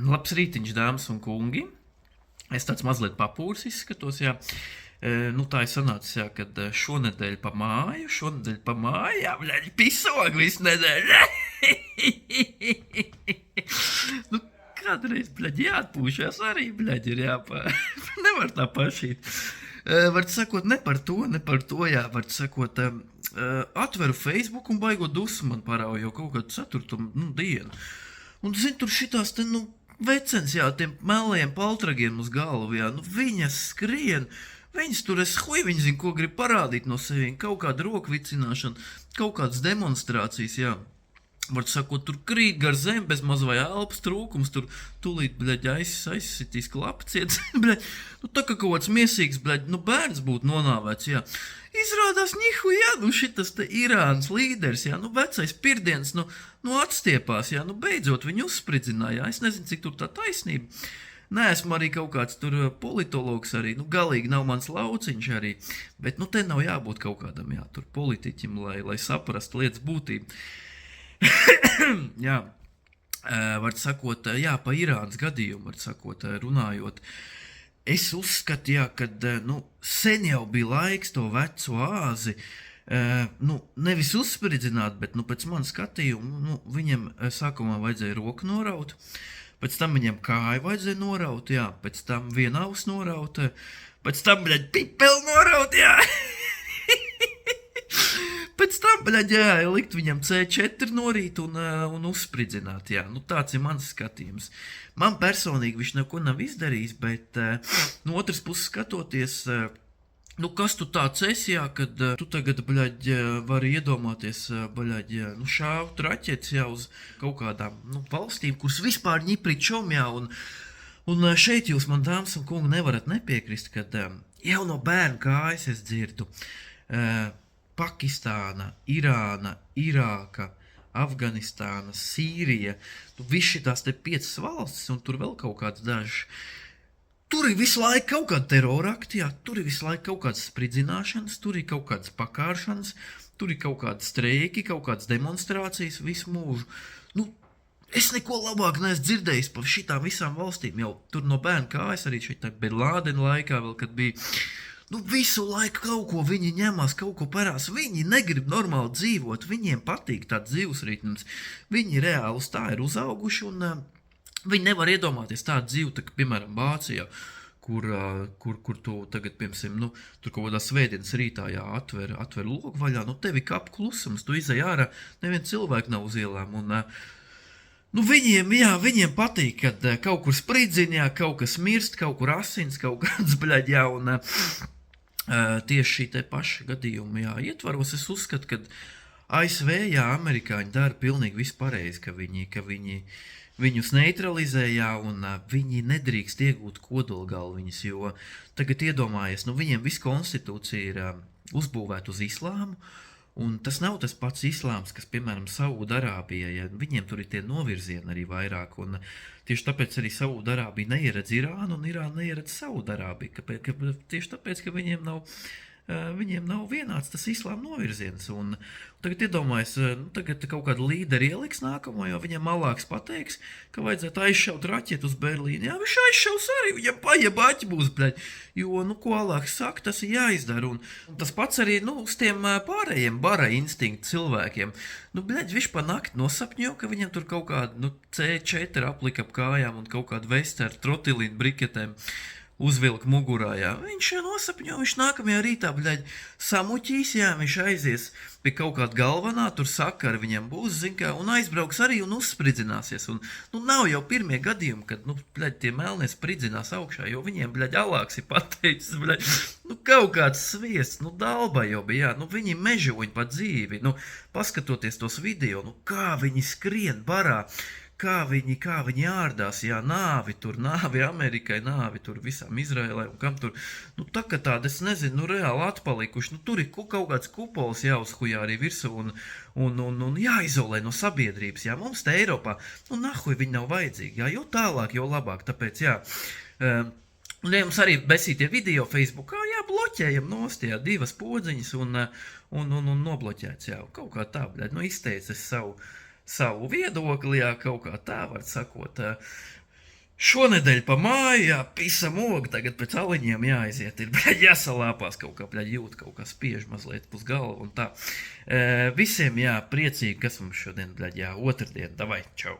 Labs rītiņš, dāmas un kungi. Es tāds mazliet papūrs izskatos, jā. Nu tā ir sanācis, jā, kad šonedēļ pa māju, jā, bļaļ, pisogu visu nedēļu. Nu, kādreiz, bļaļ, jāatpūšās arī, bļaļ, ir jāpā. Nevar tā pašīt. Var sakot, ne par to, jā, var sakot, atveru Facebook un baigot dusmu man parauj jau kaut kādu 4. dienu. Un, zin, tur šitās te, vecens, jā, tiem melējiem paltragiem uz galvu, jā, viņas skrien, viņas tur viņi zin, ko grib parādīt no sevi, kaut kāda rokvicināšana, kaut kādas demonstrācijas, jā. Var sakot, tur krīt gar zem, bez maz vai elpas trūkums, tur tulīt, bļaļ, aizsitīs klapciets, bļaļ, tā kā kaut kāds miesīgs, bļaļ, bērns būtu nonāvēts, jā. Izrādās, jā, šitas te Irānas līderis, jā, vecais pirdiens, atstiepās, jā, beidzot viņu uzspridzināja, es nezinu, cik tur tā taisnība. Neesmu arī kaut kāds tur politologs arī, galīgi nav mans lauciņš arī, bet, te nav jābūt kaut kādam, jā, tur politiķim, lai saprastu lietas būtību. Jā, var sakot, jā, pa Irānas gadījumu, var sakot, runājot, es uzskatu, jā, kad, sen jau bija laiks to veco āzi, nevis uzspridzināt, bet, pēc man skatījumu, viņam sākumā vajadzēja roku noraut, pēc tam viņam kāju vajadzēja noraut, jā, pēc tam viena aus noraut, pēc tam, bļaļ, pipeli noraut, jā. Pēc tam, bļaļ, jā, likt viņam C4 norīt un uzspridzināt, jā. Tāds ir mans skatījums. Man personīgi viņš neko nav izdarījis, bet no otras puses skatoties, kas tu tāds esi, jā, kad tu tagad, bļaļ, vari iedomāties, bļaļ, šāvt raķetes, jā, uz kaut kādām, valstīm, kuras vispār ņiprit šom, jā, un šeit jūs, man dāmas un kungi, nevarat nepiekrist, kad jau no bērnu kājas es dzirdu, Pakistāna, Irāna, Irāka, Afganistāna, Sīrija, viss šitās te 5 valstis un tur vēl kaut kāds dažs. Tur ir visu laiku kaut kāda terorakti, jā, tur ir visu laiku kaut kādas spridzināšanas, tur ir kaut kādas pakāršanas, tur ir kaut kādas streiki, kaut kādas demonstrācijas visu mūžu. Es neko labāk neesmu dzirdējis par šitām visām valstīm, jau tur no bērnu kājas arī šitā Bin Lādena laikā vēl, kad bija. Visu laiku kaut ko viņi ņemās, kaut ko parās. Viņi negrib normāli dzīvot, viņiem patīk tāds dzīvesritms. Viņi reāli uz tā ir uzauguši un viņi nevar iedomāties tādu dzīvi, tā, piemēram, Vācijā, kur tu tagad, piemēram, tur kaut kādā svētdienas rītā, jā, atver logu vaļā, tevi kap klusums, tu izej ārā, neviens cilvēku nav uz ielām un viņiem patīk, kad kaut kur spridzina, jā, kaut kas mirst, kaut kur asins, kaut kāds, bļaļ, jā, un tieši šī te paša gadījuma, jā, ietvaros, es uzskatu, ka ASV, jā, amerikāņi dara pilnīgi visu pareizi, ka viņi viņus neutralizē, jā, un viņi nedrīkst iegūt kodolgalviņas, jo tagad iedomājies, viņiem visu konstitūcija ir uzbūvēta uz islāmu, un tas nav tas pats islāms, kas, piemēram, Saudarābija, ja viņiem tur ir tie novirzieni arī vairāk, un tieši tāpēc arī Saudarābija neieredz Irānu, un Irāna neieredz Saudarābiju, tieši tāpēc, ka viņiem nav vienāds tas islāma novirziens, un tagad iedomājas, tagad kaut kāda līderi ieliks nākamo, jo viņam malāks pateiks, ka vajadzētu aizšaut raķetu uz Berlīni, jā, viņš aizšaus arī, viņam pajebaķi būs, bļaļ, jo, ko Allāhs saka, tas ir jāizdara, un tas pats arī, uz tiem pārējiem bara instinktu cilvēkiem, bļaļ, viņš pa nakti nosapņo, ka viņam tur kaut kāda, C4 aplika ap kājām un kaut kāda vesta ar trotilīnu briketēm, uzvilk mugurā, jā. Viņš nosapņo, viņš nākamajā rītā, bļaļ, samuķīs, jā, viņš aizies pie kaut kāda galvenā, tur sakara viņam būs, zin kā, un aizbrauks arī un uzspridzināsies. Un, nav jau pirmie gadījumi, kad, bļaļ, tie melnie spridzinās augšā, jo viņiem, bļaļ, Allāhs ir pateicis, bļaļ, kaut kāds sviests, dalba jau bija, jā, viņi mežoņi pa dzīvi, paskatoties tos video, kā viņi skrien barā, kā viņi ārdās, jā, nāvi Amerikai, nāvi tur visām Izraēlai, un kam tur, tā kā tāda, es nezinu, reāli atpalikuši, tur ir kaut kāds kupols jāuzhujā arī virsū, un jāizolē no sabiedrības, jā, mums te Eiropā, nahuj viņi nav vajadzīgi, jā, jo tālāk, jo labāk, tāpēc, jā, un ja jums arī besītie video Facebookā, jā, bloķējam nost, jā, 2 podziņas, un nobloķēts, jā, kaut kā tā, bļaļ, izteicis savu viedokli, jā, kaut kā tā var sakot. Šonedēļ pa māju, jā, pisa moga, tagad pēc aliņiem jāaiziet, ir, bļaļ, jāsalāpās kaut kā, bļaļ, jūt kaut kā spiež mazliet pus galvu un tā. Visiem, jā, priecīgi, kas mums šodien, bļaļ, jā, otrdien, davai, čau!